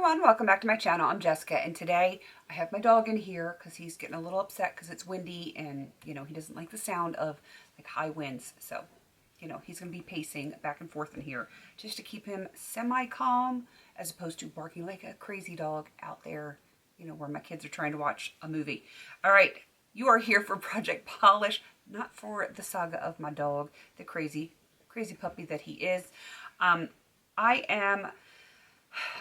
everyone, welcome back to my channel. I'm Jessica, and today I have my dog in here because he's getting a little upset because it's windy and, you know, he doesn't like the sound of like high winds. So, you know, he's going to be pacing back and forth in here just to keep him semi-calm as opposed to barking like a crazy dog out there, you know, where my kids are trying to watch a movie. All right, you are here for Project Polish, not for the saga of my dog, the crazy puppy that he is.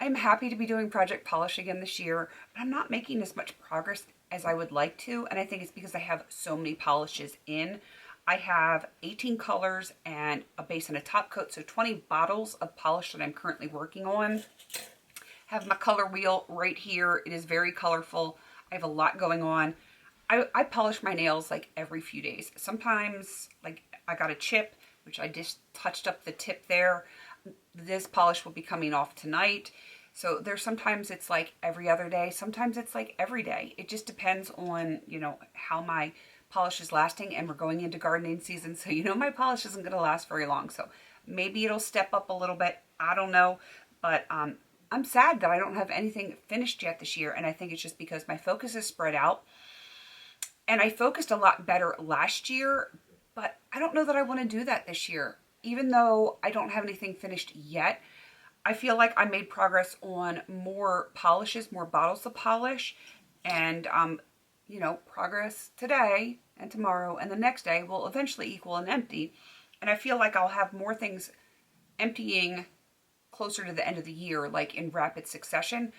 I'm happy to be doing Project Polish again this year, but I'm not making as much progress as I would like to, and I think it's because I have so many polishes in. I have 18 colors and a base and a top coat, so 20 bottles of polish that I'm currently working on. Have my color wheel right here. It is very colorful. I have a lot going on. I polish my nails like every few days. Sometimes, like, I got a chip, which I just touched up the tip there. This polish will be coming off tonight. So there's sometimes it's like every other day. Sometimes it's like every day. It just depends on, you know, how my polish is lasting, and we're going into gardening season. So, you know, my polish isn't going to last very long. So maybe it'll step up a little bit. I don't know. But I'm sad that I don't have anything finished yet this year. And I think it's just because my focus is spread out. And I focused a lot better last year, but I don't know that I want to do that this year. Even though I don't have anything finished yet, I feel like I made progress on more polishes, more bottles of polish, and, you know, progress today and tomorrow and the next day will eventually equal an empty. And I feel like I'll have more things emptying closer to the end of the year, like in rapid succession.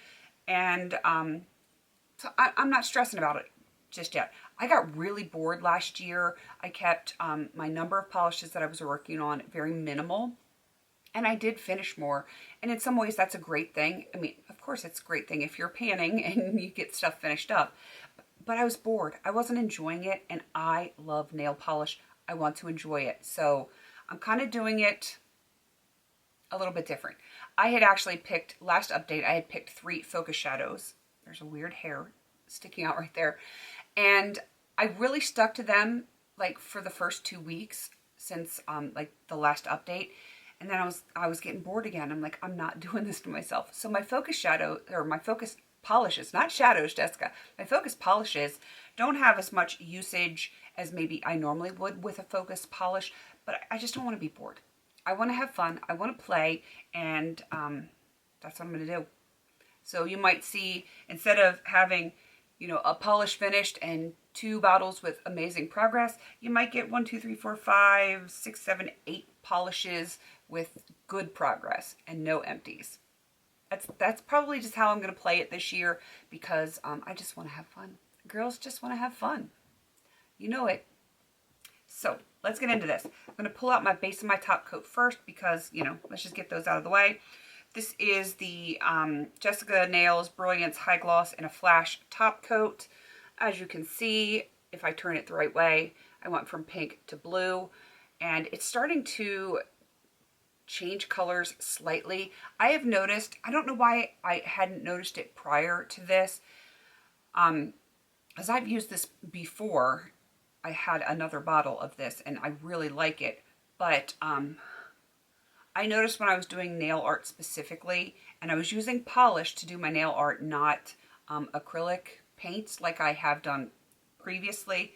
And so I'm not stressing about it just yet. I got really bored last year. I kept my number of polishes that I was working on very minimal, and I did finish more. And in some ways, that's a great thing. I mean, of course, it's a great thing if you're panning and you get stuff finished up. But I was bored. I wasn't enjoying it, and I love nail polish. I want to enjoy it. So I'm kind of doing it a little bit different. I had actually picked, last update, I had picked 3 focus shadows. There's a weird hair sticking out right there. And I really stuck to them like for the first 2 weeks since like the last update. And then I was getting bored again. I'm like, I'm not doing this to myself. So my focus shadow, or my focus polishes, not shadows, Jessica, my focus polishes don't have as much usage as maybe I normally would with a focus polish, but I just don't want to be bored. I want to have fun. I want to play, and that's what I'm going to do. So you might see, instead of having, you know, a polish finished and 2 bottles with amazing progress, you might get 1, 2, 3, 4, 5, 6, 7, 8 polishes with good progress and no empties. That's probably just how I'm going to play it this year, because I just want to have fun. Girls just want to have fun. You know it. So let's get into this. I'm going to pull out my base and my top coat first because, you know, let's just get those out of the way. This is the Jessica Nails Brilliance High Gloss in a Flash Top Coat. As you can see, if I turn it the right way, I went from pink to blue, and it's starting to change colors slightly. I have noticed, I don't know why I hadn't noticed it prior to this, as I've used this before. I had another bottle of this, and I really like it, but I noticed when I was doing nail art specifically, and I was using polish to do my nail art, not acrylic paints like I have done previously,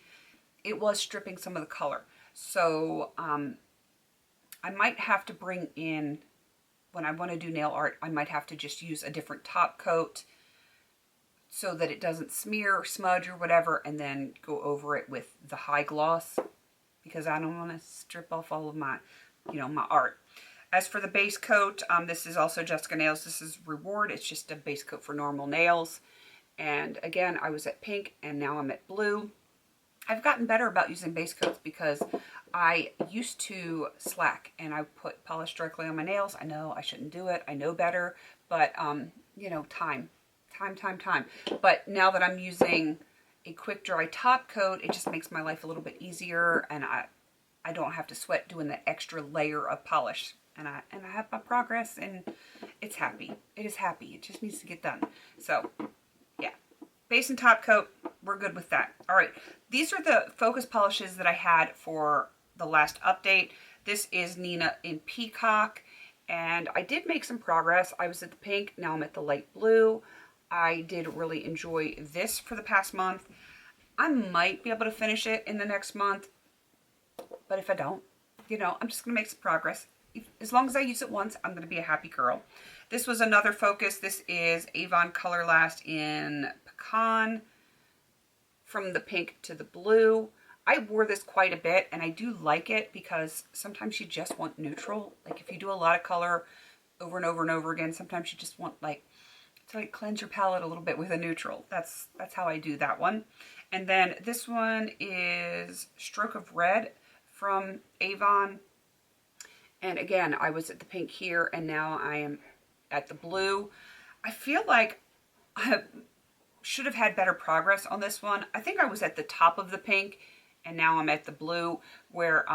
it was stripping some of the color. So I might have to bring in, when I want to do nail art, I might have to just use a different top coat so that it doesn't smear or smudge or whatever, and then go over it with the high gloss, because I don't want to strip off all of my, you know, my art. As for the base coat, this is also Jessica Nails. This is Reward. It's just a base coat for normal nails. And again, I was at pink, and now I'm at blue. I've gotten better about using base coats because I used to slack and I put polish directly on my nails. I know I shouldn't do it. I know better, but you know, time. But now that I'm using a quick dry top coat, it just makes my life a little bit easier, and I don't have to sweat doing the extra layer of polish. And I have my progress, and it's happy. It is happy. It just needs to get done. So, yeah. Base and top coat, we're good with that. All right. These are the focus polishes that I had for the last update. This is Nina in Peacock, and I did make some progress. I was at the pink, now I'm at the light blue. I did really enjoy this for the past month. I might be able to finish it in the next month, but if I don't, you know, I'm just going to make some progress. As long as I use it once, I'm going to be a happy girl. This was another focus. This is Avon Color Last in Pecan, from the pink to the blue. I wore this quite a bit, and I do like it because sometimes you just want neutral. Like if you do a lot of color over and over and over again, sometimes you just want like to like cleanse your palette a little bit with a neutral. That's how I do that one. And then this one is Stroke of Red from Avon. And again, I was at the pink here, and now I am at the blue. I feel like I should have had better progress on this one. I think I was at the top of the pink, and now I'm at the blue, where,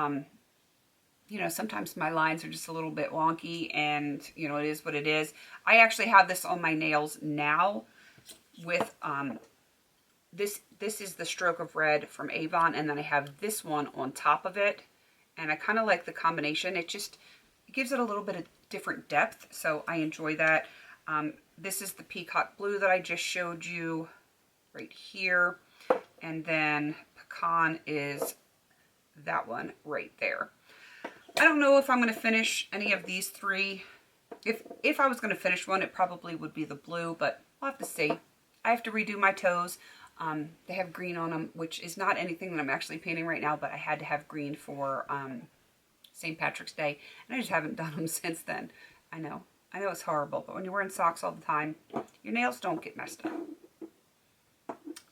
you know, sometimes my lines are just a little bit wonky, and, you know, it is what it is. I actually have this on my nails now with, this is the Stroke of Red from Avon, and then I have this one on top of it, and I kind of like the combination. It gives it a little bit of different depth, so I enjoy that. This is the Peacock blue that I just showed you right here, and then Pecan is that one right there. I don't know if I'm going to finish any of these three. If I was going to finish one, it probably would be the blue, but we'll have to see. I have to redo my toes. They have green on them, which is not anything that I'm actually painting right now, but I had to have green for St. Patrick's Day, and I just haven't done them since then. I know it's horrible, but when you're wearing socks all the time, your nails don't get messed up.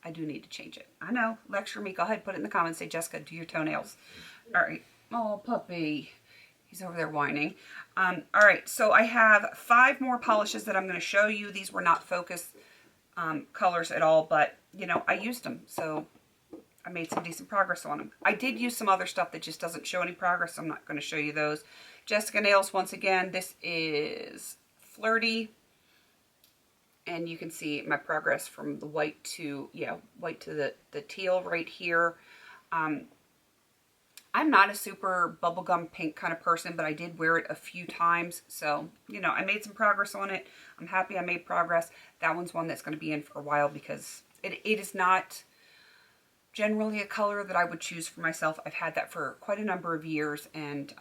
I do need to change it. I know. Lecture me. Go ahead, put it in the comments. Say, Jessica, do your toenails. All right. Oh, puppy. He's over there whining. All right. So I have 5 more polishes that I'm going to show you. These were not focus colors at all, but, you know, I used them. So I made some decent progress on them. I did use some other stuff that just doesn't show any progress, so I'm not going to show you those. Jessica Nails, once again, this is Flirty. And you can see my progress from the white to, white to the teal right here. I'm not a super bubblegum pink kind of person, but I did wear it a few times. So, you know, I made some progress on it. I'm happy I made progress. That one's one that's going to be in for a while because it is not generally a color that I would choose for myself. I've had that for quite a number of years, and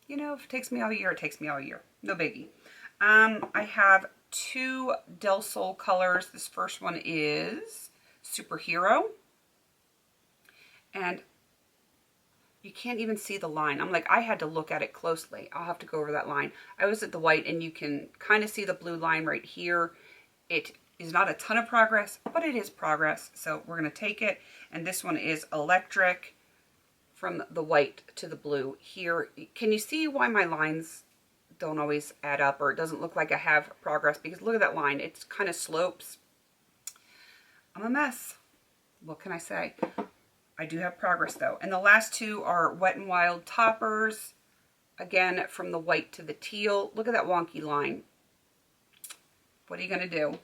you know, if it takes me all year, it takes me all year. No biggie. I have 2 Del Sol colors. This first one is Superhero, and you can't even see the line. I'm like, I had to look at it closely. I'll have to go over that line. I was at the white, and you can kind of see the blue line right here. It is not a ton of progress, but it is progress, so we're going to take it. And this one is Electric, from the white to the blue here. Can you see why my lines don't always add up, or it doesn't look like I have progress? Because look at that line. It kind of slopes. I'm a mess. What can I say? I do have progress though. And the last 2 are Wet n Wild toppers. Again, from the white to the teal. Look at that wonky line. What are you going to do?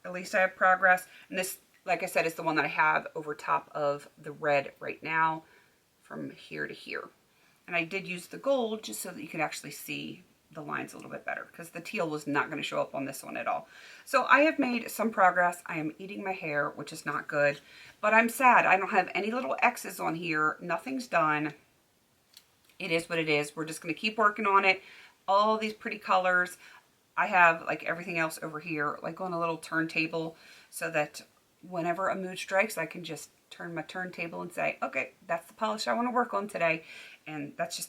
At least I have progress. And this, like I said, is the one that I have over top of the red right now, from here to here. And I did use the gold just so that you could actually see the lines a little bit better, because the teal was not going to show up on this one at all. So I have made some progress. I am eating my hair, which is not good, but I'm sad. I don't have any little X's on here. Nothing's done. It is what it is. We're just going to keep working on it. All these pretty colors. I have, like everything else over here, like on a little turntable, so that whenever a mood strikes, I can just turn my turntable and say, okay, that's the polish I want to work on today. And that's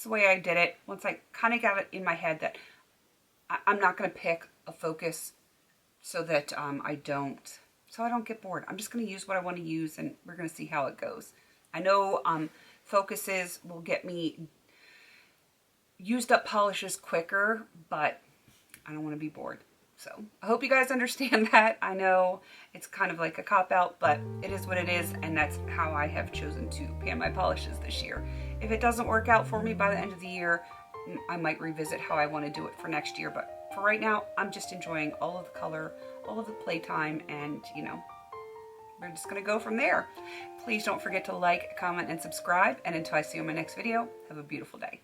the way I did it. Once I kind of got it in my head that I'm not going to pick a focus so that I don't get bored. I'm just going to use what I want to use, and we're going to see how it goes. I know focuses will get me used up polishes quicker, but I don't want to be bored. So I hope you guys understand that. I know it's kind of like a cop-out, but it is what it is, and that's how I have chosen to pan my polishes this year. If it doesn't work out for me by the end of the year, I might revisit how I want to do it for next year. But for right now, I'm just enjoying all of the color, all of the playtime, and, you know, we're just going to go from there. Please don't forget to like, comment, and subscribe. And until I see you in my next video, have a beautiful day.